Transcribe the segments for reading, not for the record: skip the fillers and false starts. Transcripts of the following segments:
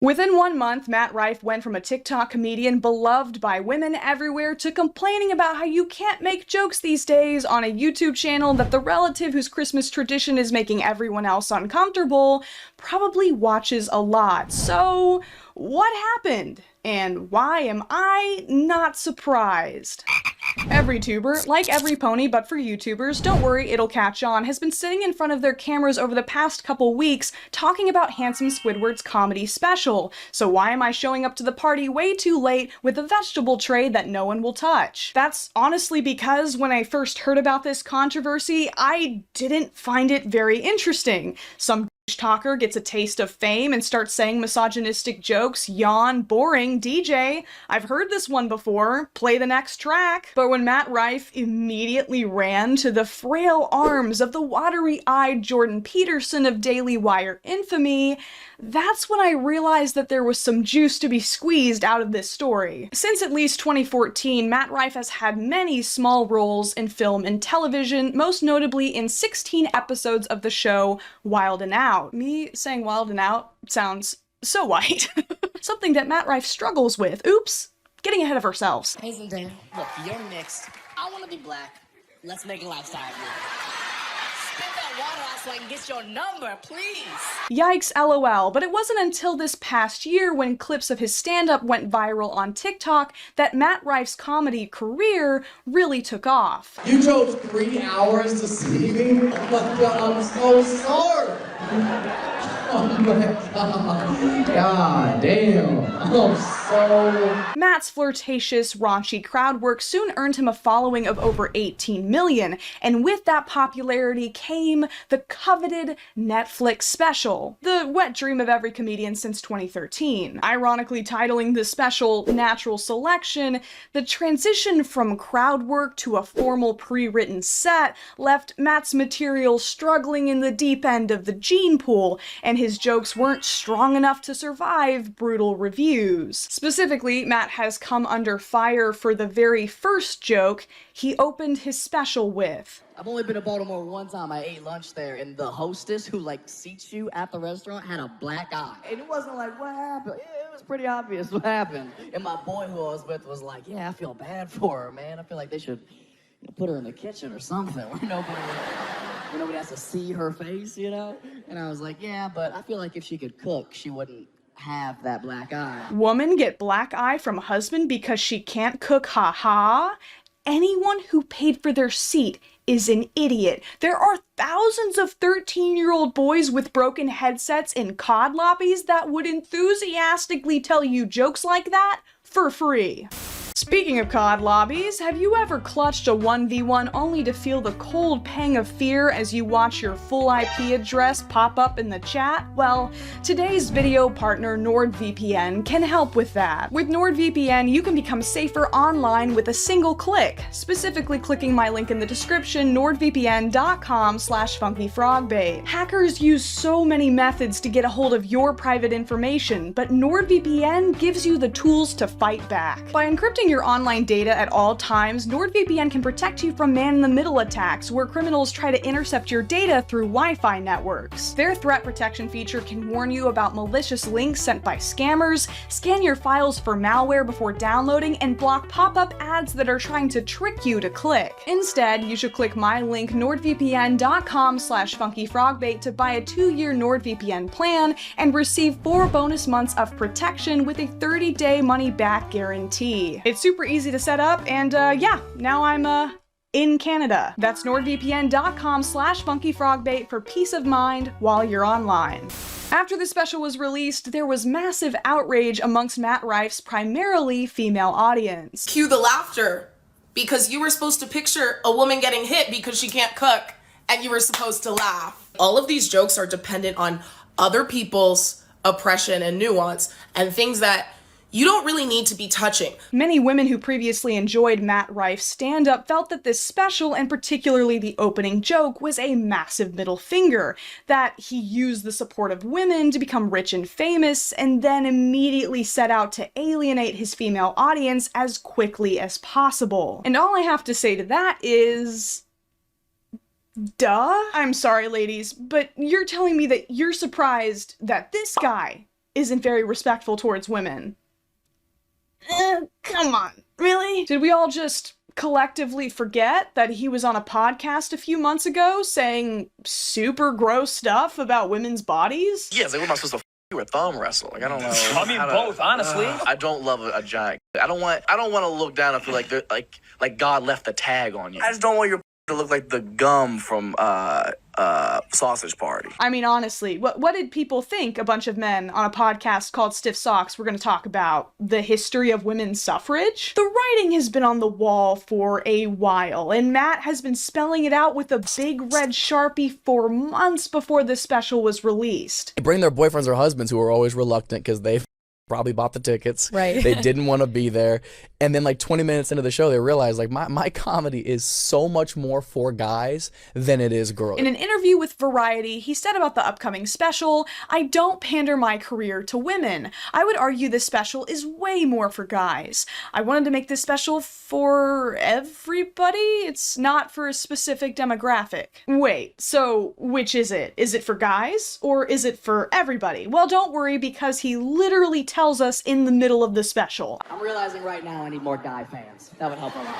Within 1 month, Matt Rife went from a TikTok comedian beloved by women everywhere to complaining about how you can't make jokes these days on a YouTube channel that the relative whose Christmas tradition is making everyone else uncomfortable probably watches a lot. So, what happened? And why am I not surprised? Every tuber, like every pony but for YouTubers, don't worry, it'll catch on, has been sitting in front of their cameras over the past couple weeks talking about Handsome Squidward's comedy special. So why am I showing up to the party way too late with a vegetable tray that no one will touch? That's honestly because when I first heard about this controversy, I didn't find it very interesting. Some talker gets a taste of fame and starts saying misogynistic jokes, yawn, boring, DJ. I've heard this one before, play the next track. But when Matt Rife immediately ran to the frail arms of the watery-eyed Jordan Peterson of Daily Wire infamy, that's when I realized that there was some juice to be squeezed out of this story. Since at least 2014, Matt Rife has had many small roles in film and television, most notably in 16 episodes of the show Wild 'N Out. Me saying Wild 'N Out sounds so white. Something that Matt Rife struggles with. Oops, getting ahead of ourselves. Hey Zendaya, look, you're mixed. I want to be black. Let's make a lifestyle move. Spit that water out so I can get your number, please. Yikes, LOL, but it wasn't until this past year when clips of his stand-up went viral on TikTok that Matt Rife's comedy career really took off. You drove 3 hours to see me? Oh my God, I'm so sorry. Oh my God. God damn. I'm so... Matt's flirtatious, raunchy crowd work soon earned him a following of over 18 million, and with that popularity came the coveted Netflix special, the wet dream of every comedian since 2013. Ironically titling the special Natural Selection, the transition from crowd work to a formal pre-written set left Matt's material struggling in the deep end of the gene pool, and his jokes weren't strong enough to survive brutal reviews. Specifically, Matt has come under fire for the very first joke he opened his special with. I've only been to Baltimore one time. I ate lunch there, and the hostess who, seats you at the restaurant had a black eye. And it wasn't like, what happened? It was pretty obvious what happened. And my boy who I was with was like, yeah, I feel bad for her, man. I feel like they should put her in the kitchen or something where nobody has to see her face, you know? And I was like, yeah, but I feel like if she could cook, she wouldn't have that black eye. Woman get black eye from husband because she can't cook, haha? Anyone who paid for their seat is an idiot. There are thousands of 13-year-old boys with broken headsets in COD lobbies that would enthusiastically tell you jokes like that for free. Speaking of COD lobbies, have you ever clutched a 1v1 only to feel the cold pang of fear as you watch your full IP address pop up in the chat? Well, today's video partner NordVPN can help with that. With NordVPN, you can become safer online with a single click. Specifically clicking my link in the description, nordvpn.com/funkyfrogbait. Hackers use so many methods to get a hold of your private information, but NordVPN gives you the tools to fight back. By encrypting your online data at all times, NordVPN can protect you from man-in-the-middle attacks where criminals try to intercept your data through Wi-Fi networks. Their threat protection feature can warn you about malicious links sent by scammers, scan your files for malware before downloading, and block pop-up ads that are trying to trick you to click. Instead, you should click my link nordvpn.com/funkyfrogbait to buy a 2-year NordVPN plan and receive 4 bonus months of protection with a 30-day money-back guarantee. It's super easy to set up, and yeah, now I'm in Canada. That's nordvpn.com/funkyfrogbait for peace of mind while you're online. After the special was released, there was massive outrage amongst Matt Rife's primarily female audience. Cue the laughter, because you were supposed to picture a woman getting hit because she can't cook, and you were supposed to laugh. All of these jokes are dependent on other people's oppression and nuance, and things that you don't really need to be touching. Many women who previously enjoyed Matt Rife's stand-up felt that this special, and particularly the opening joke, was a massive middle finger, that he used the support of women to become rich and famous, and then immediately set out to alienate his female audience as quickly as possible. And all I have to say to that is... duh? I'm sorry, ladies, but you're telling me that you're surprised that this guy isn't very respectful towards women. Come on, really? Did we all just collectively forget that he was on a podcast a few months ago saying super gross stuff about women's bodies? Yeah, it's like, what am I supposed to you or thumb wrestle? Like, I don't know. I mean, both, honestly. I don't love a giant. I don't want to look down and feel like they're like God left a tag on you. I just don't want your to look like the gum from Sausage Party. I mean, honestly, what did people think a bunch of men on a podcast called Stiff Socks were going to talk about? The history of women's suffrage? The writing has been on the wall for a while, and Matt has been spelling it out with a big red Sharpie for months before this special was released. They bring their boyfriends or husbands who are always reluctant because they probably bought the tickets. Right. They didn't want to be there. And then like 20 minutes into the show, they realized like my comedy is so much more for guys than it is girls. In an interview with Variety, he said about the upcoming special, "I don't pander my career to women. I would argue this special is way more for guys. I wanted to make this special for everybody. It's not for a specific demographic." Wait, so which is it? Is it for guys or is it for everybody? Well, don't worry, because he literally tells us in the middle of the special. I'm realizing right now I need more guy fans. That would help a lot.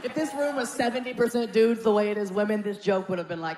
If this room was 70% dudes the way it is women, this joke would have been like,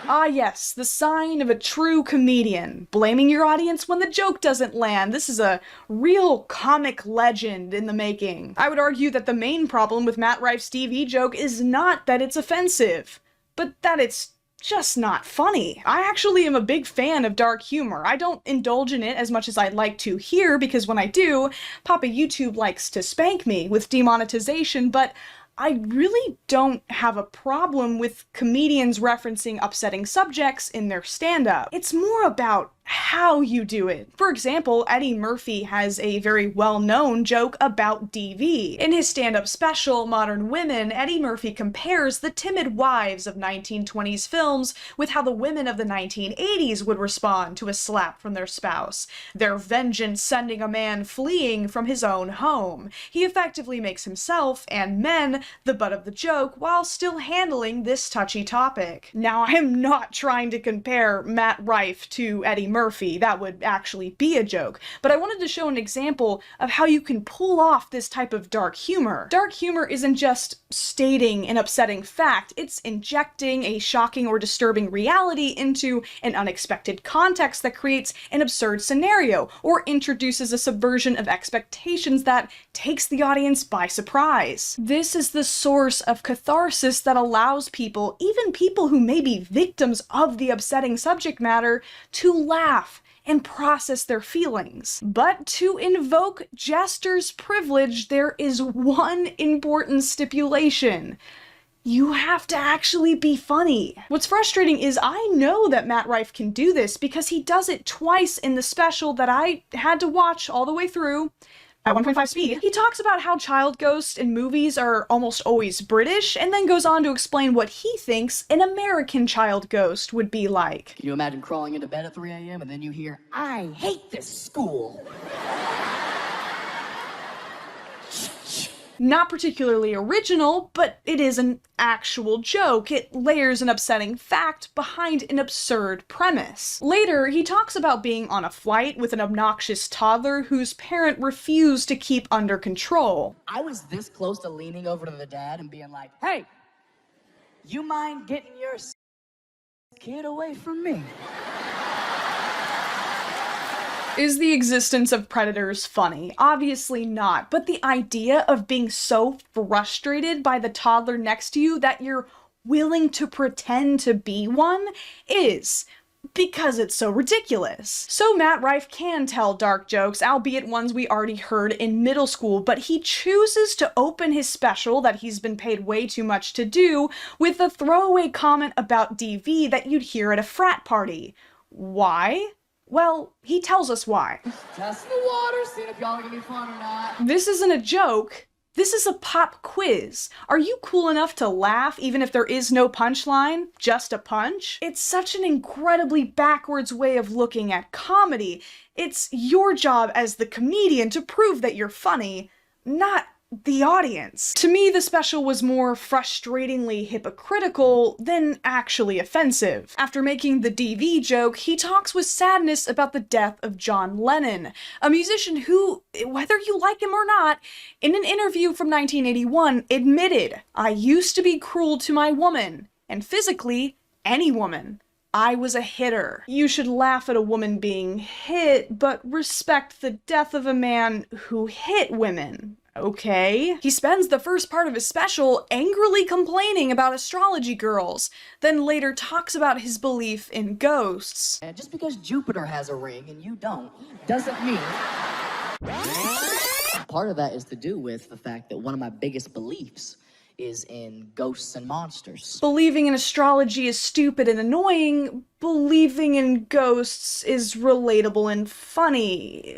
Ah yes, the sign of a true comedian. Blaming your audience when the joke doesn't land. This is a real comic legend in the making. I would argue that the main problem with Matt Rife's TV joke is not that it's offensive, but that it's just not funny. I actually am a big fan of dark humor. I don't indulge in it as much as I'd like to here, because when I do, Papa YouTube likes to spank me with demonetization, but I really don't have a problem with comedians referencing upsetting subjects in their stand-up. It's more about how you do it. For example, Eddie Murphy has a very well-known joke about DV. In his stand-up special, Modern Women, Eddie Murphy compares the timid wives of 1920s films with how the women of the 1980s would respond to a slap from their spouse, their vengeance sending a man fleeing from his own home. He effectively makes himself, and men, the butt of the joke, while still handling this touchy topic. Now, I am not trying to compare Matt Rife to Eddie Murphy. That would actually be a joke. But I wanted to show an example of how you can pull off this type of dark humor. Dark humor isn't just stating an upsetting fact, it's injecting a shocking or disturbing reality into an unexpected context that creates an absurd scenario, or introduces a subversion of expectations that takes the audience by surprise. This is the source of catharsis that allows people, even people who may be victims of the upsetting subject matter, to laugh and process their feelings. But to invoke jester's privilege, there is one important stipulation. You have to actually be funny. What's frustrating is I know that Matt Rife can do this because he does it twice in the special that I had to watch all the way through at 1.5 speed. He talks about how child ghosts in movies are almost always British, and then goes on to explain what he thinks an American child ghost would be like. can you imagine crawling into bed at 3 a.m. and then you hear, "I hate this school"? Not particularly original, but it is an actual joke. It layers an upsetting fact behind an absurd premise. Later, he talks about being on a flight with an obnoxious toddler whose parent refused to keep under control. I was this close to leaning over to the dad and being like, "Hey, you mind getting your kid away from me?" Is the existence of predators funny? Obviously not, but the idea of being so frustrated by the toddler next to you that you're willing to pretend to be one is, because it's so ridiculous. So Matt Rife can tell dark jokes, albeit ones we already heard in middle school, but he chooses to open his special that he's been paid way too much to do with a throwaway comment about DV that you'd hear at a frat party. Why? Well, he tells us why. Test the water, seeing if y'all are gonna be fun or not. This isn't a joke. This is a pop quiz. Are you cool enough to laugh even if there is no punchline? Just a punch? It's such an incredibly backwards way of looking at comedy. It's your job as the comedian to prove that you're funny, not the audience. To me, the special was more frustratingly hypocritical than actually offensive. After making the DV joke, he talks with sadness about the death of John Lennon, a musician who, whether you like him or not, in an interview from 1981 admitted, "I used to be cruel to my woman, and physically, any woman. I was a hitter." You should laugh at a woman being hit, but respect the death of a man who hit women. Okay. He spends the first part of his special angrily complaining about astrology girls, then later talks about his belief in ghosts. And just because Jupiter has a ring and you don't, doesn't mean... Part of that is to do with the fact that one of my biggest beliefs is in ghosts and monsters. Believing in astrology is stupid and annoying. Believing in ghosts is relatable and funny.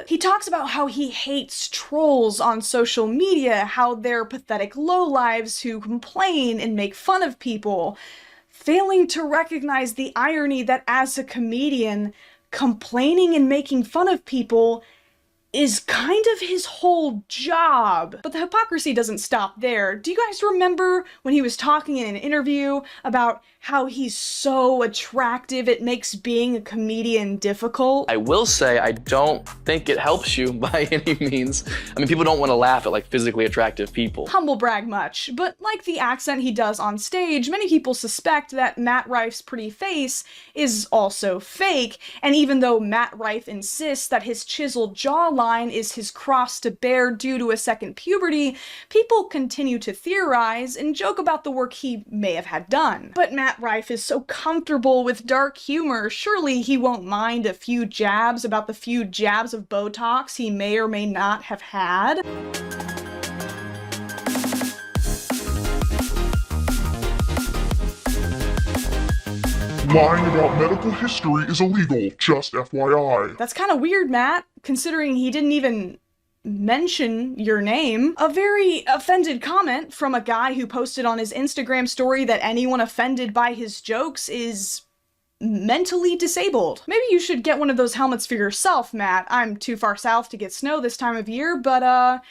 He talks about how he hates trolls on social media, how they're pathetic lowlives who complain and make fun of people, failing to recognize the irony that as a comedian, complaining and making fun of people is kind of his whole job. But the hypocrisy doesn't stop there. Do you guys remember when he was talking in an interview about how he's so attractive it makes being a comedian difficult? I will say I don't think it helps you by any means. I mean, people don't want to laugh at like physically attractive people. Humble brag much, but like the accent he does on stage, many people suspect that Matt Rife's pretty face is also fake, and even though Matt Rife insists that his chiseled jawline is his cross to bear due to a second puberty, people continue to theorize and joke about the work he may have had done. But Matt Rife is so comfortable with dark humor, surely he won't mind a few jabs about the few jabs of Botox he may or may not have had. Lying about medical history is illegal, just FYI. That's kind of weird, Matt, considering he didn't even mention your name. A very offended comment from a guy who posted on his Instagram story that anyone offended by his jokes is mentally disabled. Maybe you should get one of those helmets for yourself, Matt. I'm too far south to get snow this time of year, but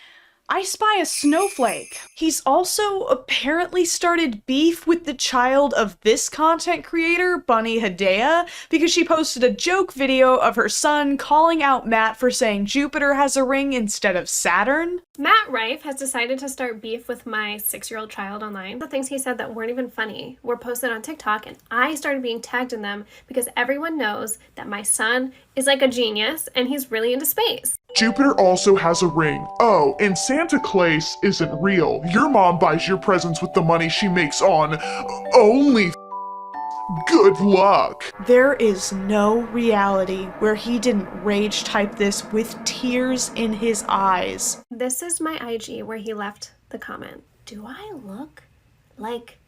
I spy a snowflake. He's also apparently started beef with the child of this content creator, Bunny Hedaya, because she posted a joke video of her son calling out Matt for saying Jupiter has a ring instead of Saturn. Matt Rife has decided to start beef with my 6-year-old child online. The things he said that weren't even funny were posted on TikTok, and I started being tagged in them because everyone knows that my son is like a genius and he's really into space. Jupiter also has a ring. Oh, and Santa Claus isn't real. Your mom buys your presents with the money she makes on Only. Good luck. There is no reality where he didn't rage type this with tears in his eyes. This is my IG where he left the comment. Do I look like...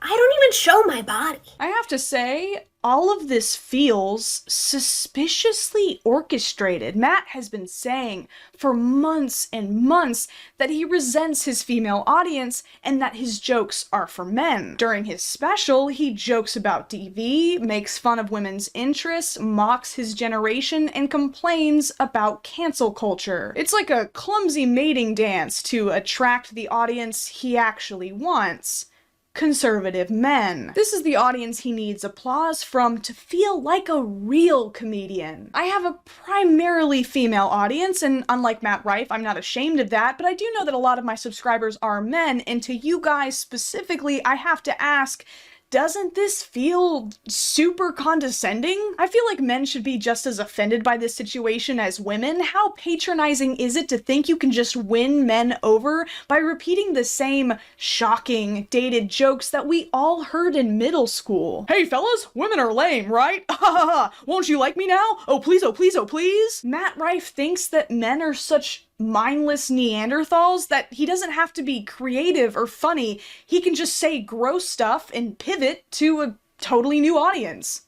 I don't even show my body. I have to say, all of this feels suspiciously orchestrated. Matt has been saying for months and months that he resents his female audience and that his jokes are for men. During his special, he jokes about DV, makes fun of women's interests, mocks his generation, and complains about cancel culture. It's like a clumsy mating dance to attract the audience he actually wants. Conservative men. This is the audience he needs applause from to feel like a real comedian. I have a primarily female audience, and unlike Matt Rife, I'm not ashamed of that, but I do know that a lot of my subscribers are men, and to you guys specifically, I have to ask, doesn't this feel super condescending? I feel like men should be just as offended by this situation as women. How patronizing is it to think you can just win men over by repeating the same shocking, dated jokes that we all heard in middle school? Hey fellas, women are lame, right? Ha ha ha, won't you like me now? Oh please, oh please, oh please? Matt Rife thinks that men are such mindless Neanderthals that he doesn't have to be creative or funny. He can just say gross stuff and pivot to a totally new audience.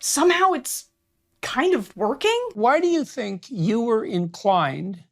Somehow it's kind of working? Why do you think you were inclined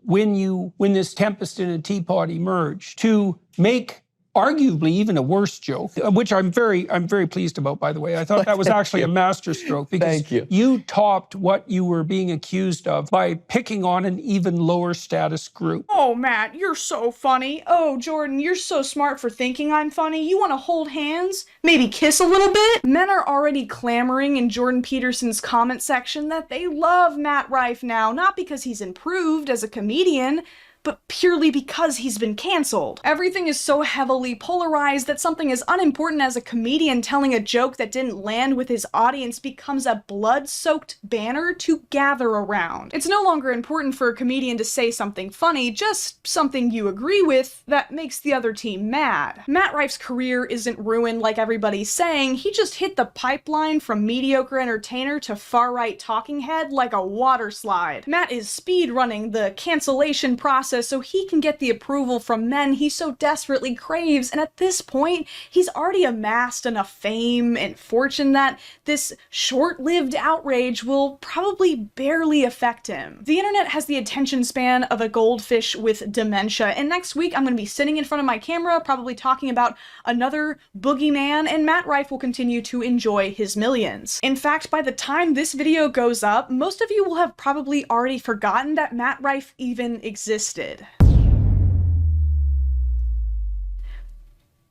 when this Tempest in a Teapot emerged to make arguably even a worse joke, which I'm very pleased about, by the way. I thought that was actually a masterstroke because you topped what you were being accused of by picking on an even lower status group. Oh, Matt, you're so funny. Oh, Jordan, you're so smart for thinking I'm funny. You want to hold hands? Maybe kiss a little bit? Men are already clamoring in Jordan Peterson's comment section that they love Matt Rife now, not because he's improved as a comedian, but purely because he's been canceled. Everything is so heavily polarized that something as unimportant as a comedian telling a joke that didn't land with his audience becomes a blood-soaked banner to gather around. It's no longer important for a comedian to say something funny, just something you agree with that makes the other team mad. Matt Rife's career isn't ruined like everybody's saying, he just hit the pipeline from mediocre entertainer to far-right talking head like a water slide. Matt is speed-running the cancellation process so he can get the approval from men he so desperately craves, and at this point, he's already amassed enough fame and fortune that this short-lived outrage will probably barely affect him. The internet has the attention span of a goldfish with dementia, and next week I'm going to be sitting in front of my camera, probably talking about another boogeyman, and Matt Rife will continue to enjoy his millions. In fact, by the time this video goes up, most of you will have probably already forgotten that Matt Rife even existed.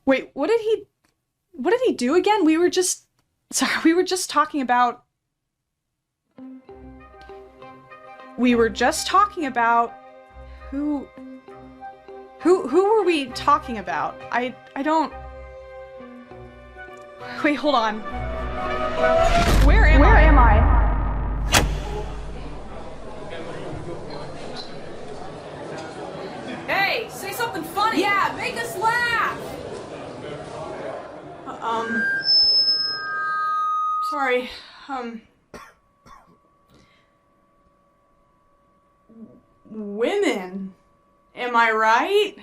Wait, what did he do again? We were just talking about who were we talking about? I don't. Wait, hold on. Where am I? Hey, say something funny! Yeah, make us laugh! Sorry, women, am I right?